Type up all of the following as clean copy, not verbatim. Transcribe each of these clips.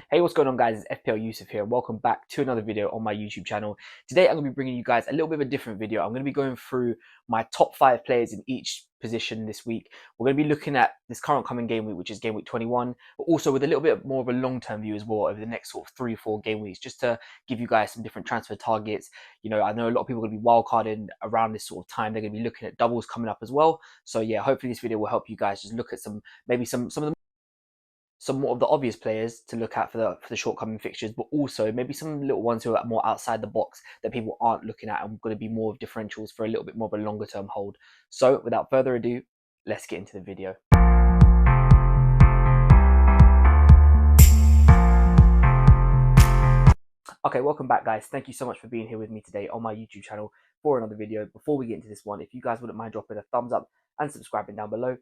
Hey, what's going on, guys? It's FPL Yusuf here. Welcome back to another video on my YouTube channel. Today, I'm going to be bringing you guys a little bit of a different video. I'm going to be going through my top 5 players in each position this week. We're going to be looking at this current coming game week, which is game week 21, but also with a little bit more of a long-term view as well over the next sort of 3 or 4 game weeks, just to give you guys some different transfer targets. I know a lot of people are going to be wildcarding around this sort of time. They're going to be looking at doubles coming up as well. So yeah, hopefully this video will help you guys just look at some of the somewhat of the obvious players to look at for the shortcoming fixtures, but also maybe some little ones who are more outside the box that people aren't looking at and going to be more of differentials for a little bit more of a longer term hold. So without further ado, let's get into the video. Okay, welcome back, guys. Thank you so much for being here with me today on my YouTube channel for another video. Before we get into this one, if you guys wouldn't mind dropping a thumbs up and subscribing down below,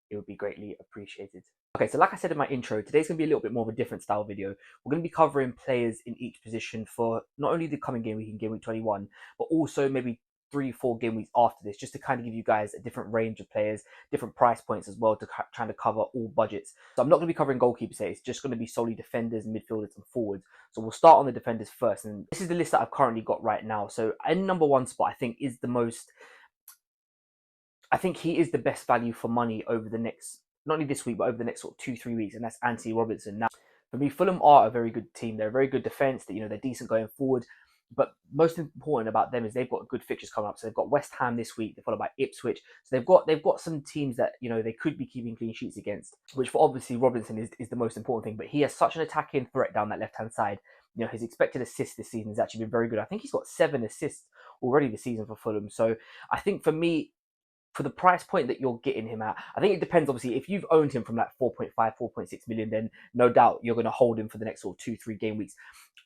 it would be greatly appreciated. Okay, so like I said in my intro, today's going to be a little bit more of a different style video. We're going to be covering players in each position for not only the coming game week in game week 21, but also maybe 3 or 4 game weeks after this, just to kind of give you guys a different range of players, different price points as well, to trying to cover all budgets. So I'm not going to be covering goalkeepers today. It's just going to be solely defenders, midfielders, and forwards. So we'll start on the defenders first, and this is the list that I've currently got right now. So in number 1 spot, I think is the most. I think he is the best value for money over the next, not only this week, but over the next sort of 2-3 weeks, and that's Anthony Robertson. Now, for me, Fulham are a very good team. They're a very good defence. That they're decent going forward. But most important about them is they've got good fixtures coming up. So they've got West Ham this week. They're followed by Ipswich. So they've got some teams that they could be keeping clean sheets against. Which for obviously Robinson is the most important thing. But he has such an attacking threat down that left hand side. His expected assists this season has actually been very good. I think he's got 7 assists already this season for Fulham. So I think for me, for the price point that you're getting him at, I think it depends. Obviously, if you've owned him from like 4.5, 4.6 million, then no doubt you're going to hold him for the next sort of 2-3 game weeks.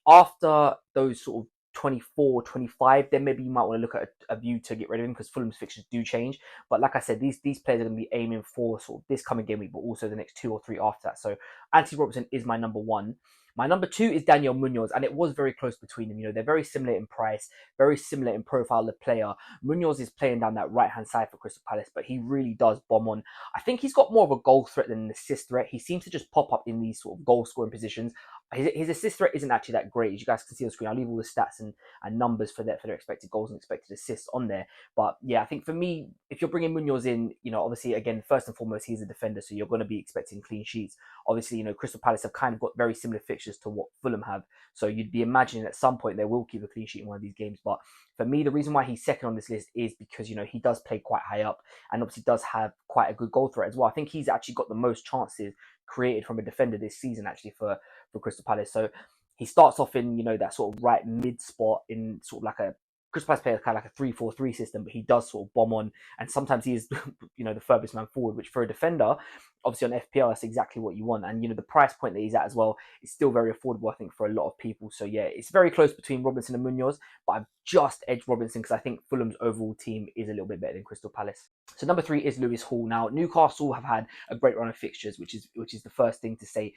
After those sort of 24, 25, then maybe you might want to look at a view to get rid of him, because Fulham's fixtures do change. But like I said, these players are going to be aiming for sort of this coming game week, but also the next 2 or 3 after that. So Anthony Robertson is my number 1. My number 2 is Daniel Munoz, and it was very close between them. They're very similar in price, very similar in profile of player. Munoz is playing down that right-hand side for Crystal Palace, but he really does bomb on. I think he's got more of a goal threat than an assist threat. He seems to just pop up in these sort of goal-scoring positions. His assist threat isn't actually that great, as you guys can see on the screen. I'll leave all the stats and numbers for their expected goals and expected assists on there. But yeah, I think for me, if you're bringing Munoz in, obviously, again, first and foremost, he's a defender, so you're going to be expecting clean sheets. Obviously, Crystal Palace have kind of got very similar fixtures to what Fulham have, so you'd be imagining at some point they will keep a clean sheet in one of these games. But for me, the reason why he's second on this list is because he does play quite high up, and obviously does have quite a good goal threat as well. I think he's actually got the most chances created from a defender this season, actually, for Crystal Palace. So he starts off in that sort of right mid spot in sort of like a Crystal Palace player, kind of like a 3-4-3 system, but he does sort of bomb on, and sometimes he is the furthest man forward, which for a defender, obviously on FPL, that's exactly what you want. And the price point that he's at as well is still very affordable, I think, for a lot of people. So yeah, it's very close between Robinson and Munoz, but I've just edged Robinson because I think Fulham's overall team is a little bit better than Crystal Palace. So number 3 is Lewis Hall. Now, Newcastle have had a great run of fixtures, which is the first thing to say,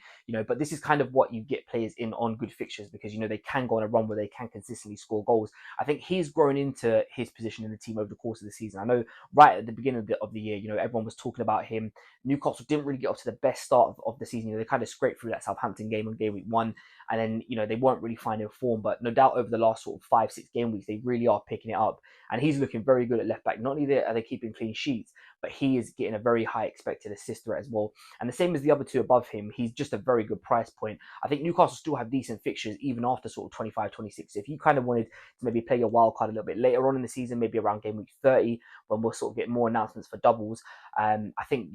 but this is kind of what you get players in on good fixtures, because they can go on a run where they can consistently score goals. I think he's grown into his position in the team over the course of the season. I know right at the beginning of the year, everyone was talking about him. Newcastle didn't really get off to the best start of the season. They kind of scraped through that Southampton game on game week 1, and then they weren't really finding form. But no doubt over the last sort of 5-6 game weeks, they really are picking it up, and he's looking very good at left back. Not only are they keeping clean sheets, but he is getting a very high expected assist threat as well. And the same as the other 2 above him, he's just a very good price point. I think Newcastle still have decent fixtures even after sort of 25, 26. If you kind of wanted to maybe play your wild card a little bit later on in the season, maybe around game week 30, when we'll sort of get more announcements for doubles, I think,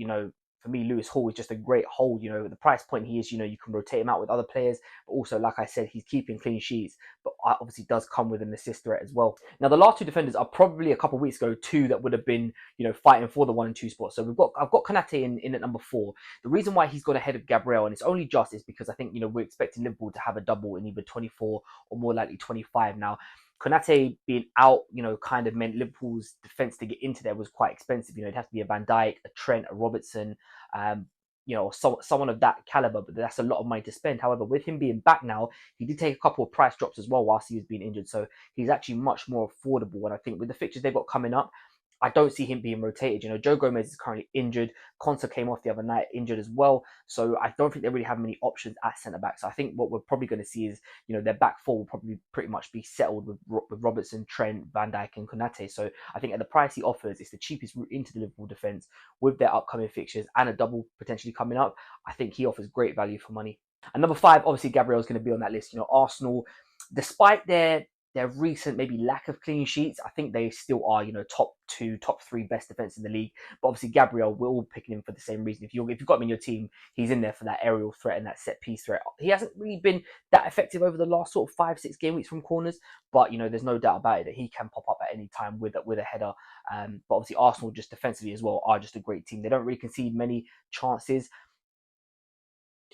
for me, Lewis Hall is just a great hold. The price point he is, you can rotate him out with other players, but also, like I said, he's keeping clean sheets, but obviously does come with an assist threat as well. Now, the last 2 defenders are probably a couple of weeks ago 2 that would have been, fighting for the 1 and 2 spots. So I've got Konate in at number 4. The reason why he's got ahead of Gabriel, and it's only just, is because I think, we're expecting Liverpool to have a double in either 24 or more likely 25 now. Konate being out, kind of meant Liverpool's defence to get into there was quite expensive. It'd have to be a Van Dijk, a Trent, a Robertson, someone of that caliber, but that's a lot of money to spend. However, with him being back now, he did take a couple of price drops as well whilst he was being injured, so he's actually much more affordable. And I think with the fixtures they've got coming up, I don't see him being rotated. Joe Gomez is currently injured. Konsa came off the other night injured as well. So I don't think they really have many options at centre back. So I think what we're probably going to see is, their back four will probably pretty much be settled with Robertson, Trent, Van Dijk, and Konate. So I think at the price he offers, it's the cheapest route into the Liverpool defence with their upcoming fixtures and a double potentially coming up. I think he offers great value for money. And number 5, obviously Gabriel's going to be on that list. Arsenal, despite their recent maybe lack of clean sheets, I think they still are, top 2, top 3 best defense in the league. But obviously Gabriel, we're all picking him for the same reason. If you've got him in your team, he's in there for that aerial threat and that set piece threat. He hasn't really been that effective over the last sort of 5-6 game weeks from corners, but there's no doubt about it that he can pop up at any time with a header. But obviously Arsenal just defensively as well are just a great team. They don't really concede many chances.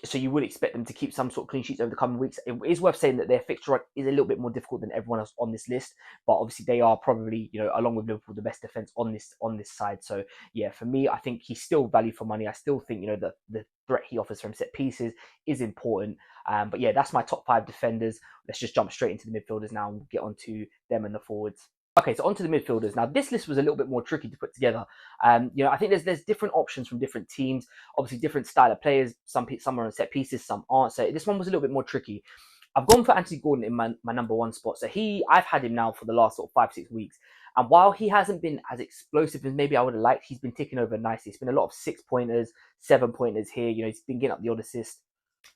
So you would expect them to keep some sort of clean sheets over the coming weeks. It is worth saying that their fixture run is a little bit more difficult than everyone else on this list, but obviously they are probably, along with Liverpool, the best defense on this side. So yeah, for me, I think he's still value for money. I still think the threat he offers from set pieces is important. But yeah, that's my top 5 defenders. Let's just jump straight into the midfielders now and get onto them and the forwards. Okay, so onto the midfielders. Now, this list was a little bit more tricky to put together. I think there's different options from different teams. Obviously, different style of players. Some are on set pieces, some aren't. So this one was a little bit more tricky. I've gone for Anthony Gordon in my number 1 spot. So I've had him now for the last sort of 5-6 weeks. And while he hasn't been as explosive as maybe I would have liked, he's been ticking over nicely. It's been a lot of 6-pointers, 7-pointers here. He's been getting up the odd assist.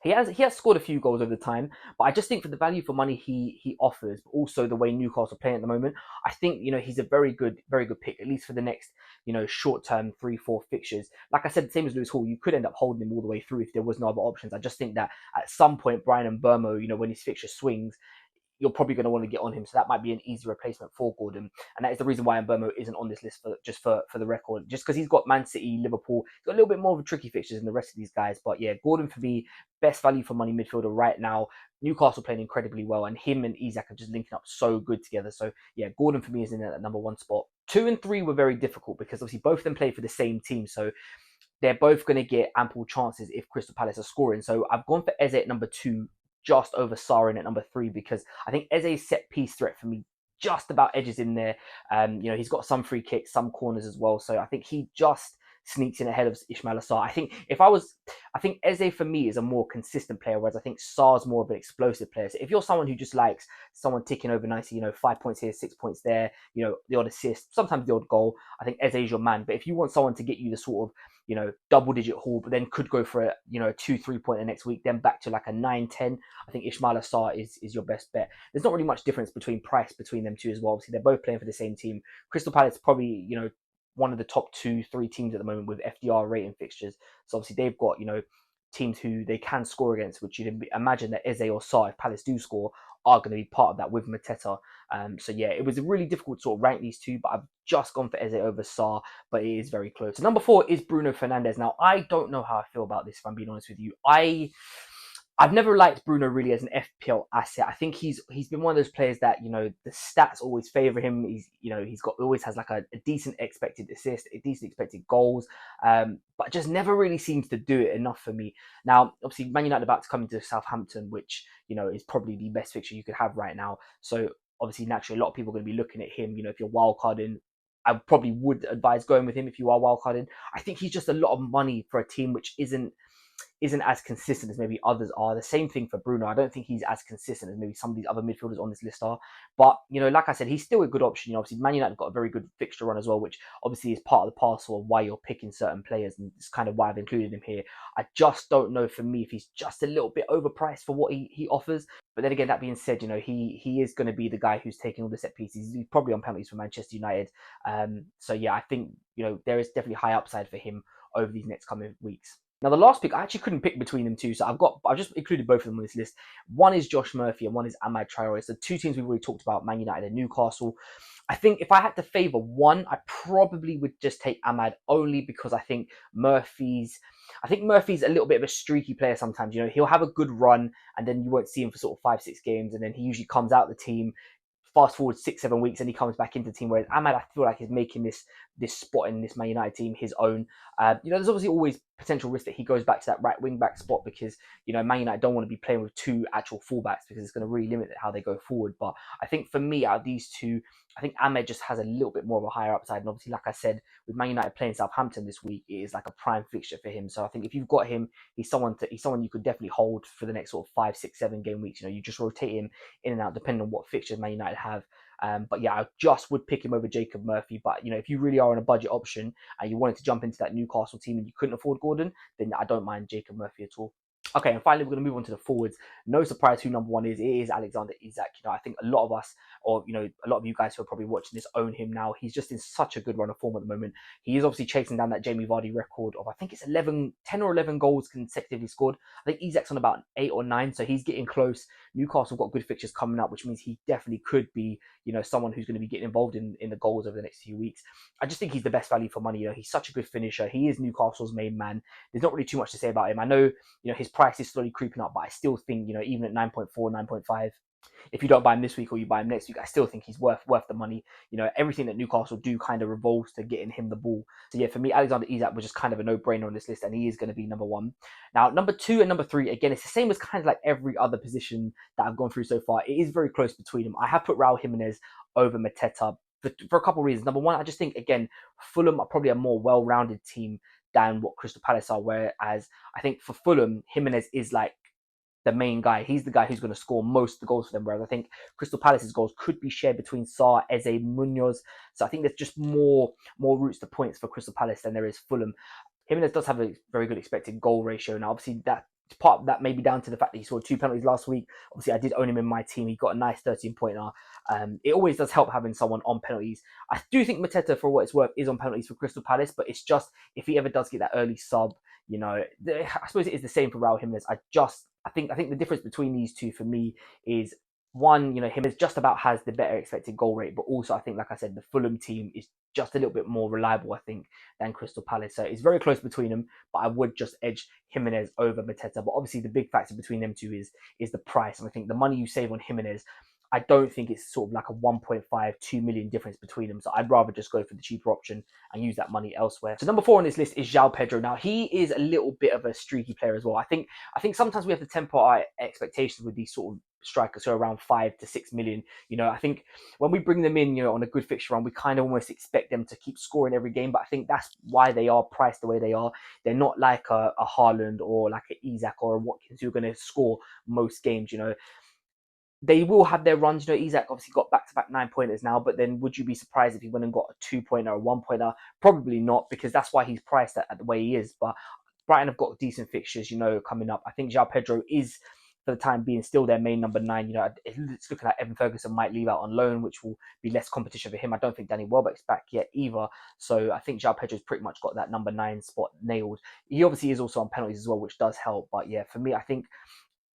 He has scored a few goals over the time, but I just think for the value for money he offers, but also the way Newcastle are playing at the moment, I think he's a very good pick, at least for the next short term 3-4 fixtures. Like I said, same as Lewis Hall, you could end up holding him all the way through if there was no other options. I just think that at some point Brian Mbeumo, when his fixture swings, you're probably going to want to get on him. So that might be an easy replacement for Gordon. And that is the reason why Mbeumo isn't on this list for the record. Just because he's got Man City, Liverpool. He's got a little bit more of a tricky fixtures than the rest of these guys. But yeah, Gordon for me, best value for money midfielder right now. Newcastle playing incredibly well. And him and Isak are just linking up so good together. So yeah, Gordon for me is in that number 1 spot. 2 and 3 were very difficult because obviously both of them play for the same team. So they're both going to get ample chances if Crystal Palace are scoring. So I've gone for Eze at number 2, just over Sarin at number 3, because I think Eze's set piece threat for me just about edges in there. He's got some free kicks, some corners as well. So I think he just sneaks in ahead of Ismail Assar. I think Eze for me is a more consistent player, whereas I think Sar's more of an explosive player. So if you're someone who just likes someone ticking over nicely, 5 points here, 6 points there, the odd assist, sometimes the odd goal, I think Eze is your man. But if you want someone to get you the sort of double-digit haul, but then could go for a 2-3 pointer next week, then back to like a 9-10. I think Ismail Assar is your best bet. There's not really much difference between price between them two as well. Obviously, they're both playing for the same team. Crystal Palace probably one of the top 2-3 teams at the moment with FDR rating fixtures. So obviously they've got teams who they can score against, which you'd imagine that Eze or Sarr, if Palace do score, are going to be part of that with Mateta. So yeah, it was really difficult to sort of rank these two, but I've just gone for Eze over Sarr, but it is very close. So number 4 is Bruno Fernandes. Now, I don't know how I feel about this, if I'm being honest with you. I've never liked Bruno really as an FPL asset. I think he's been one of those players that the stats always favour him. He's always has like a decent expected assist, a decent expected goals, but just never really seems to do it enough for me. Now, obviously, Man United about to come into Southampton, which is probably the best fixture you could have right now. So obviously, naturally, a lot of people are going to be looking at him. If you're wildcarding, I probably would advise going with him if you are wildcarding. I think he's just a lot of money for a team which isn't as consistent as maybe others are. The same thing for Bruno. I don't think he's as consistent as maybe some of these other midfielders on this list are. But, like I said, he's still a good option. Obviously, Man United got a very good fixture run as well, which obviously is part of the parcel of why you're picking certain players. And it's kind of why I've included him here. I just don't know for me if he's just a little bit overpriced for what he offers. But then again, that being said, he is going to be the guy who's taking all the set pieces. He's probably on penalties for Manchester United. So yeah, I think, there is definitely high upside for him over these next coming weeks. Now, the last pick, I actually couldn't pick between them two, so I've just included both of them on this list. One is Josh Murphy and one is Amad Traore. So 2 teams we've already talked about, Man United and Newcastle. I think if I had to favour one, I probably would just take Amad, only because I think Murphy's a little bit of a streaky player sometimes. He'll have a good run and then you won't see him for sort of 5-6 games, and then he usually comes out the team. Fast forward 6-7 weeks and he comes back into the team, whereas Amad, I feel like, is making this this spot in this Man United team his own. There's obviously always potential risk that he goes back to that right wing back spot because, Man United don't want to be playing with two actual fullbacks because it's going to really limit how they go forward. But I think for me, out of these two, I think Ahmed just has a little bit more of a higher upside. And obviously, like I said, with Man United playing Southampton this week, it is like a prime fixture for him. So I think if you've got him, he's someone you could definitely hold for the next sort of 5, 6, 7 game weeks. You just rotate him in and out depending on what fixtures Man United have. But yeah, I just would pick him over Jacob Murphy. But if you really are on a budget option and you wanted to jump into that Newcastle team and you couldn't afford Gordon, then I don't mind Jacob Murphy at all. Okay, and finally, we're going to move on to the forwards. No surprise who number one is. It is Alexander Isak. I think a lot of us, or a lot of you guys who are probably watching this, own him now. He's just in such a good run of form at the moment. He is obviously chasing down that Jamie Vardy record of, I think it's 10 or 11 goals consecutively scored. I think Isak's on about 8 or 9, so he's getting close. Newcastle got good fixtures coming up, which means he definitely could be, someone who's going to be getting involved in the goals over the next few weeks. I just think he's the best value for money. He's such a good finisher. He is Newcastle's main man. There's not really too much to say about him. I know, his price is slowly creeping up, but I still think, even at 9.4, 9.5, if you don't buy him this week or you buy him next week, I still think he's worth the money. Everything that Newcastle do kind of revolves to getting him the ball. So yeah, for me, Alexander Isak was just kind of a no-brainer on this list, and he is going to be number one. Now, number 2 and number 3, again, it's the same as kind of like every other position that I've gone through so far. It is very close between them. I have put Raul Jimenez over Mateta for a couple of reasons. Number one, I just think, again, Fulham are probably a more well-rounded team than what Crystal Palace are, whereas I think for Fulham, Jimenez is like the main guy. He's the guy who's going to score most of the goals for them, whereas I think Crystal Palace's goals could be shared between Sarr, Eze, Munoz. So I think there's just more routes to points for Crystal Palace than there is Fulham. Jimenez does have a very good expected goal ratio. Now, obviously, that part of that may be down to the fact that he scored 2 penalties last week. Obviously, I did own him in my team. He got a nice 13-pointer. It always does help having someone on penalties. I do think Mateta, for what it's worth, is on penalties for Crystal Palace, but it's just if he ever does get that early sub, I suppose it is the same for Raul Jimenez. I think the difference between these two for me is one, Jimenez just about has the better expected goal rate, but also I think, like I said, the Fulham team is just a little bit more reliable, I think, than Crystal Palace. So it's very close between them, but I would just edge Jimenez over Mateta. But obviously the big factor between them two is the price. And I think the money you save on Jimenez, I don't think it's sort of like a 1.5, 2 million difference between them. So I'd rather just go for the cheaper option and use that money elsewhere. So number 4 on this list is João Pedro. Now, he is a little bit of a streaky player as well. I think sometimes we have to temper our expectations with these sort of strikers who are around 5 to 6 million. I think when we bring them in, on a good fixture run, we kind of almost expect them to keep scoring every game. But I think that's why they are priced the way they are. They're not like a Haaland or like an Isak or a Watkins who are going to score most games. They will have their runs. Isak obviously got back-to-back 9-pointers now, but then would you be surprised if he went and got a 2-pointer or a 1-pointer? Probably not, because that's why he's priced at the way he is. But Brighton have got decent fixtures, coming up. I think João Pedro is, for the time being, still their main number 9. It's looking like Evan Ferguson might leave out on loan, which will be less competition for him. I don't think Danny Welbeck's back yet either. So I think João Pedro's pretty much got that number 9 spot nailed. He obviously is also on penalties as well, which does help. But yeah, for me, I think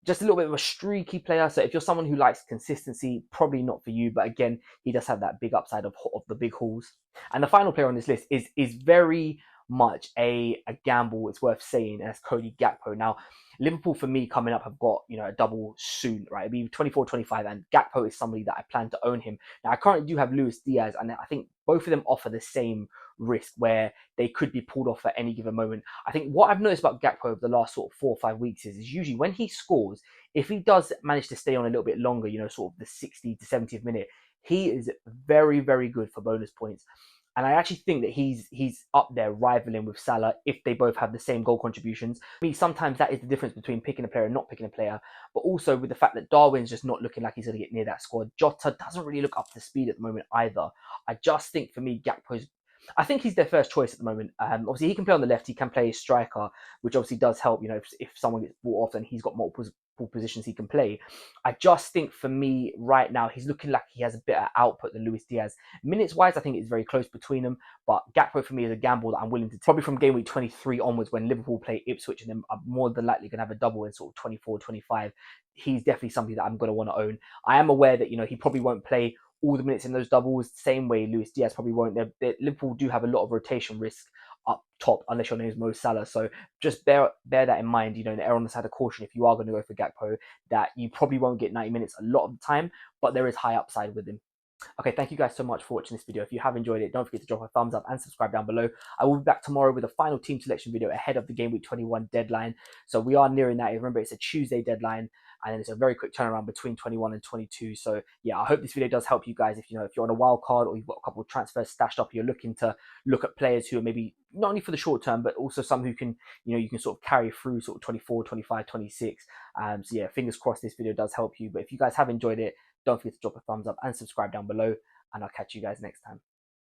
just a little bit of a streaky player. So if you're someone who likes consistency, probably not for you. But again, he does have that big upside of the big hauls. And the final player on this list is very much a gamble, it's worth saying, and that's Cody Gakpo. Now, Liverpool, for me, coming up have got, a double soon, right? It'll be 24, 25, and Gakpo is somebody that I plan to own him. Now, I currently do have Luis Diaz, and I think both of them offer the same risk where they could be pulled off at any given moment. I think what I've noticed about Gakpo over the last sort of 4 or 5 weeks is usually when he scores, if he does manage to stay on a little bit longer, sort of the 60 to 70th minute, he is very, very good for bonus points. And I actually think that he's up there rivaling with Salah if they both have the same goal contributions. I mean, sometimes that is the difference between picking a player and not picking a player. But also with the fact that Darwin's just not looking like he's going to get near that squad. Jota doesn't really look up to speed at the moment either. I just think, for me, I think he's their first choice at the moment. Obviously, he can play on the left. He can play striker, which obviously does help. If someone gets brought off and he's got multiple positions he can play. I just think, for me, right now, he's looking like he has a better output than Luis Diaz. Minutes-wise, I think it's very close between them. But Gakpo, for me, is a gamble that I'm willing to, probably from game week 23 onwards, when Liverpool play Ipswich, and then I'm more than likely going to have a double in sort of 24, 25. He's definitely somebody that I'm going to want to own. I am aware that, he probably won't play all the minutes in those doubles, same way Luis Diaz probably won't. Liverpool do have a lot of rotation risk up top, unless your name is Mo Salah. So just bear that in mind, err on the side of caution if you are going to go for Gakpo, that you probably won't get 90 minutes a lot of the time, but there is high upside with him. Okay, thank you guys so much for watching this video. If you have enjoyed it, don't forget to drop a thumbs up and subscribe down below. I will be back tomorrow with a final team selection video ahead of the Game Week 21 deadline. So we are nearing that. Remember, it's a Tuesday deadline, and it's a very quick turnaround between 21 and 22. So yeah, I hope this video does help you guys. If if you're on a wild card or you've got a couple of transfers stashed up, you're looking to look at players who are maybe not only for the short term, but also some who can, you can sort of carry through sort of 24, 25, 26. So yeah, fingers crossed this video does help you. But if you guys have enjoyed it, don't forget to drop a thumbs up and subscribe down below, and I'll catch you guys next time.